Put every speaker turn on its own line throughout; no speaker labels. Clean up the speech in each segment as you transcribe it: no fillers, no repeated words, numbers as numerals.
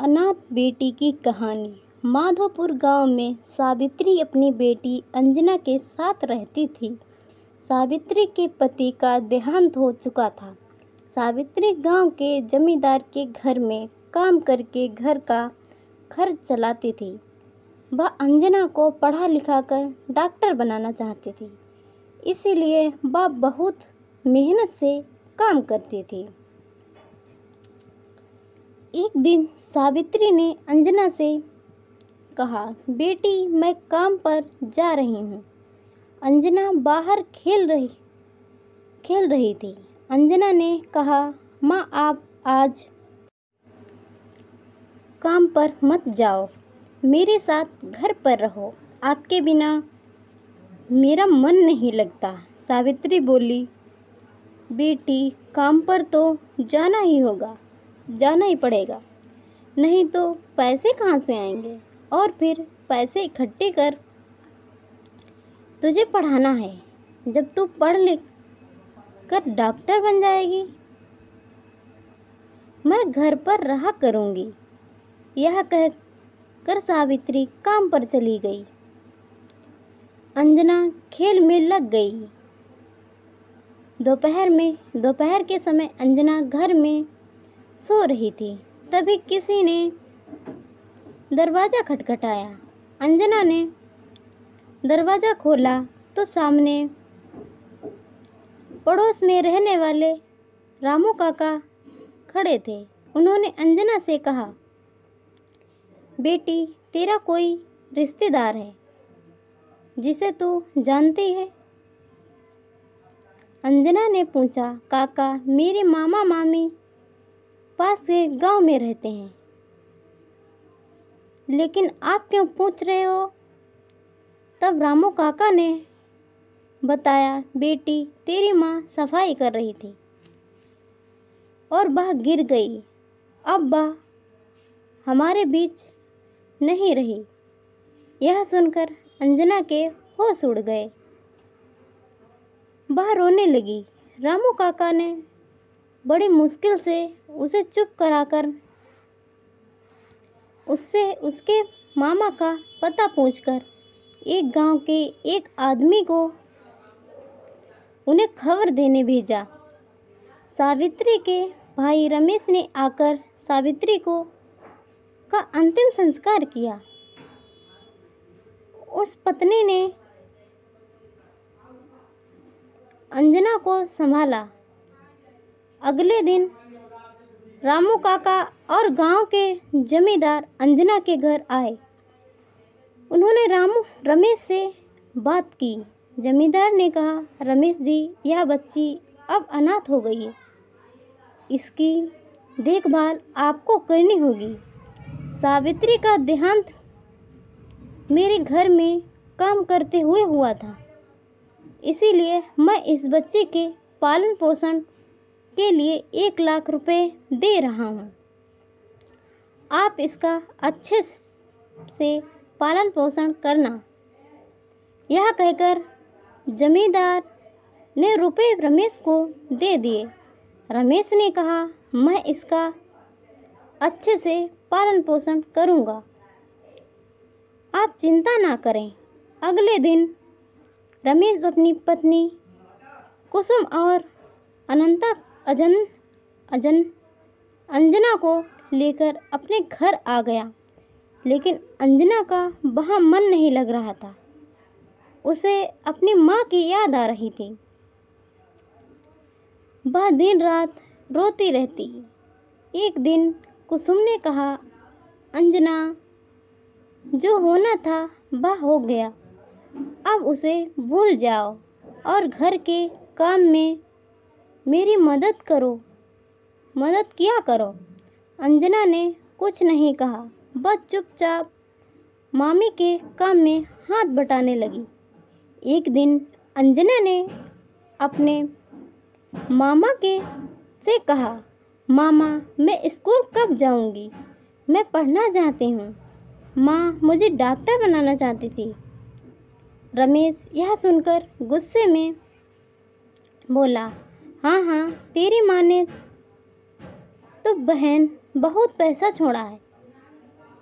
अनाथ बेटी की कहानी। माधोपुर गांव में सावित्री अपनी बेटी अंजना के साथ रहती थी। सावित्री के पति का देहांत हो चुका था। सावित्री गांव के जमींदार के घर में काम करके घर का खर्च चलाती थी। वह अंजना को पढ़ा लिखा कर डॉक्टर बनाना चाहती थी, इसीलिए वह बहुत मेहनत से काम करती थी। एक दिन सावित्री ने अंजना से कहा, बेटी मैं काम पर जा रही हूँ। अंजना बाहर खेल रही थी। अंजना ने कहा, माँ आप आज काम पर मत जाओ, मेरे साथ घर पर रहो, आपके बिना मेरा मन नहीं लगता। सावित्री बोली, बेटी काम पर तो जाना ही होगा, जाना ही पड़ेगा, नहीं तो पैसे कहाँ से आएंगे, और फिर पैसे इकट्ठे कर तुझे पढ़ाना है। जब तू पढ़ लिख कर डॉक्टर बन जाएगी, मैं घर पर रहा करूँगी। यह कहकर सावित्री काम पर चली गई। अंजना खेल में लग गई। दोपहर के समय अंजना घर में सो रही थी। तभी किसी ने दरवाज़ा खटखटाया। अंजना ने दरवाज़ा खोला तो सामने पड़ोस में रहने वाले रामू काका खड़े थे। उन्होंने अंजना से कहा, बेटी तेरा कोई रिश्तेदार है जिसे तू जानती है? अंजना ने पूछा, काका मेरे मामा मामी पास के गांव में रहते हैं, लेकिन आप क्यों पूछ रहे हो? तब रामू काका ने बताया, बेटी तेरी माँ सफाई कर रही थी और वह गिर गई। अब वह हमारे बीच नहीं रही। यह सुनकर अंजना के होश उड़ गए। वह रोने लगी। रामू काका ने बड़ी मुश्किल से उसे चुप कराकर उससे उसके मामा का पता पूछकर एक गांव के एक आदमी को उन्हें खबर देने भेजा। सावित्री के भाई रमेश ने आकर सावित्री का अंतिम संस्कार किया। उस पत्नी ने अंजना को संभाला। अगले दिन रामू काका और गांव के जमींदार अंजना के घर आए। उन्होंने रमेश से बात की। जमींदार ने कहा, रमेश जी यह बच्ची अब अनाथ हो गई है, इसकी देखभाल आपको करनी होगी। सावित्री का देहांत मेरे घर में काम करते हुए हुआ था, इसीलिए मैं इस बच्चे के पालन पोषण के लिए 1 लाख रुपए दे रहा हूँ। आप इसका अच्छे से पालन पोषण करना। यह कहकर जमींदार ने रुपए रमेश को दे दिए। रमेश ने कहा, मैं इसका अच्छे से पालन पोषण करूँगा, आप चिंता ना करें। अगले दिन रमेश अपनी पत्नी कुसुम और अंजना को लेकर अपने घर आ गया, लेकिन अंजना का वहाँ मन नहीं लग रहा था। उसे अपनी माँ की याद आ रही थी। वह दिन रात रोती रहती। एक दिन कुसुम ने कहा, अंजना जो होना था वह हो गया, अब उसे भूल जाओ और घर के काम में मेरी मदद किया करो। अंजना ने कुछ नहीं कहा, बस चुपचाप मामी के काम में हाथ बटाने लगी। एक दिन अंजना ने अपने मामा से कहा, मामा मैं स्कूल कब जाऊंगी? मैं पढ़ना चाहती हूँ। माँ मुझे डॉक्टर बनाना चाहती थी। रमेश यह सुनकर गुस्से में बोला, हाँ तेरी माँ ने तो बहन बहुत पैसा छोड़ा है,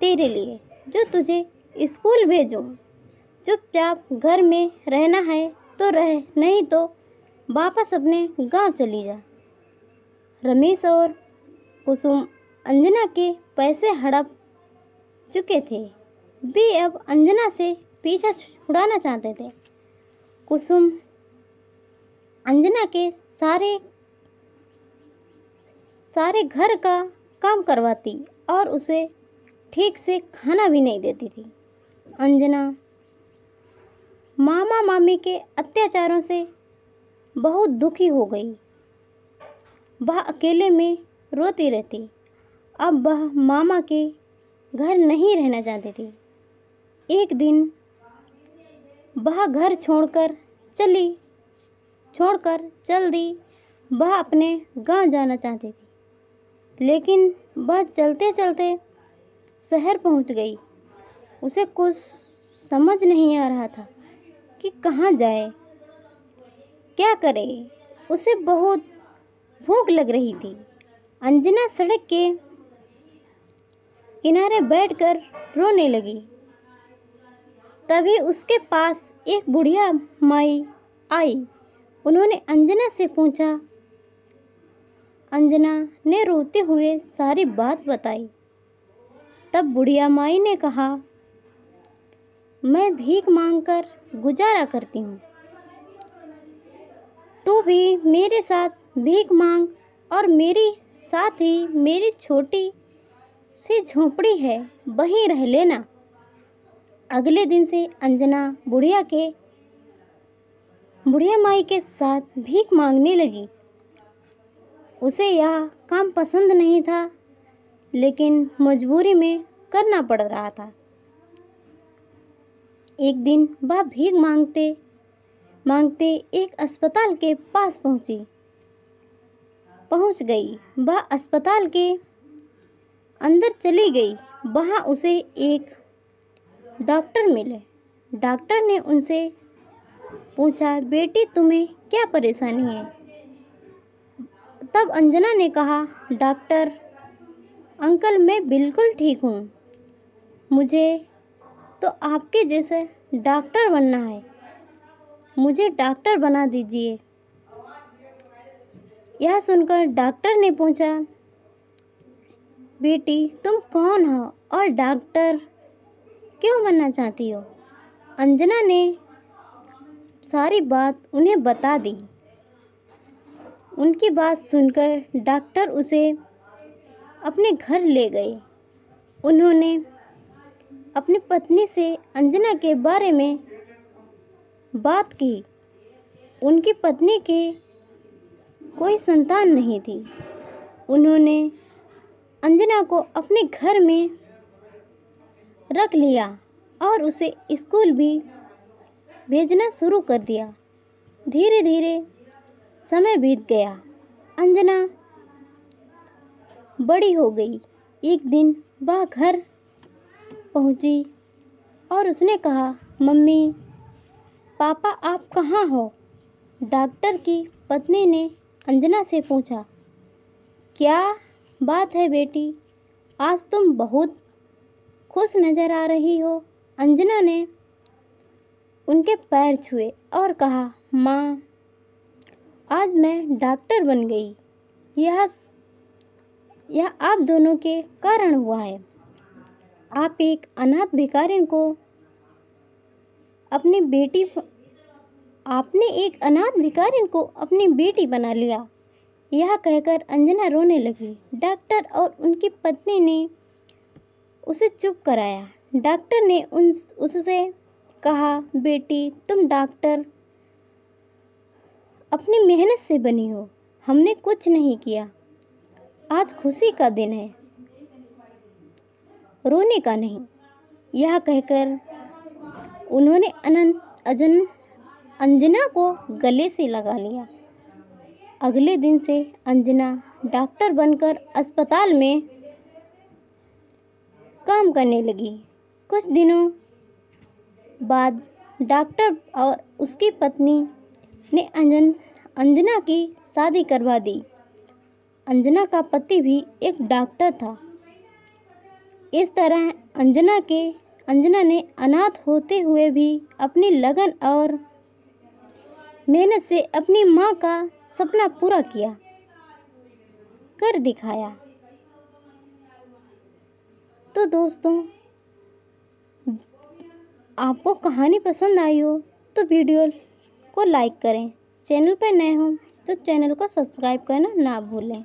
तेरे लिए जो तुझे स्कूल भेजूं। चुपचाप घर में रहना है तो रह, नहीं तो वापस अपने गांव चली जा। रमेश और कुसुम अंजना के पैसे हड़प चुके थे। वे अब अंजना से पीछा छुड़ाना चाहते थे। कुसुम अंजना के सारे घर का काम करवाती और उसे ठीक से खाना भी नहीं देती थी। अंजना मामा मामी के अत्याचारों से बहुत दुखी हो गई। वह अकेले में रोती रहती। अब वह मामा के घर नहीं रहना चाहती थी। एक दिन वह घर छोड़कर चल दी। वह अपने गांव जाना चाहती थी, लेकिन वह चलते चलते शहर पहुंच गई। उसे कुछ समझ नहीं आ रहा था कि कहाँ जाए, क्या करे। उसे बहुत भूख लग रही थी। अंजना सड़क के किनारे बैठकर रोने लगी। तभी उसके पास एक बुढ़िया माई आई। उन्होंने अंजना से पूछा। अंजना ने रोते हुए सारी बात बताई। तब बुढ़िया माई ने कहा, मैं भीख मांगकर गुजारा करती हूँ, तू भी मेरे साथ भीख मांग और मेरी साथ ही मेरी छोटी सी झोंपड़ी है, वहीं रह लेना। अगले दिन से अंजना बुढ़िया माई के साथ भीख मांगने लगी। उसे यह काम पसंद नहीं था, लेकिन मजबूरी में करना पड़ रहा था। एक दिन वह भीख मांगते मांगते एक अस्पताल के पास पहुंच गई। वह अस्पताल के अंदर चली गई। वहां उसे एक डॉक्टर मिले। डॉक्टर ने उनसे पूछा, बेटी तुम्हें क्या परेशानी है? तब अंजना ने कहा, डॉक्टर अंकल मैं बिल्कुल ठीक हूँ, मुझे तो आपके जैसे डॉक्टर बनना है, मुझे डॉक्टर बना दीजिए। यह सुनकर डॉक्टर ने पूछा, बेटी तुम कौन हो और डॉक्टर क्यों बनना चाहती हो? अंजना ने सारी बात उन्हें बता दी। उनकी बात सुनकर डॉक्टर उसे अपने घर ले गए। उन्होंने अपनी पत्नी से अंजना के बारे में बात की। उनकी पत्नी के कोई संतान नहीं थी। उन्होंने अंजना को अपने घर में रख लिया और उसे स्कूल भी भेजना शुरू कर दिया। धीरे धीरे समय बीत गया। अंजना बड़ी हो गई। एक दिन वह घर पहुंची और उसने कहा, मम्मी पापा आप कहाँ हो? डॉक्टर की पत्नी ने अंजना से पूछा, क्या बात है बेटी, आज तुम बहुत खुश नज़र आ रही हो। अंजना ने उनके पैर छुए और कहा, माँ आज मैं डॉक्टर बन गई। यह आप दोनों के कारण हुआ है। आपने एक अनाथ भिखारिन को अपनी बेटी बना लिया। यह कहकर अंजना रोने लगी। डॉक्टर और उनकी पत्नी ने उसे चुप कराया। डॉक्टर ने उससे कहा, बेटी तुम डॉक्टर अपनी मेहनत से बनी हो, हमने कुछ नहीं किया। आज खुशी का दिन है, रोने का नहीं। यह कहकर उन्होंने अंजना को गले से लगा लिया। अगले दिन से अंजना डॉक्टर बनकर अस्पताल में काम करने लगी। कुछ दिनों बाद डॉक्टर और उसकी पत्नी ने अंजना की शादी करवा दी। अंजना का पति भी एक डॉक्टर था। इस तरह अंजना ने अनाथ होते हुए भी अपनी लगन और मेहनत से अपनी माँ का सपना पूरा किया, कर दिखाया। तो दोस्तों, आपको कहानी पसंद आई हो तो वीडियो को लाइक करें। चैनल पर नए हो तो चैनल को सब्सक्राइब करना ना भूलें।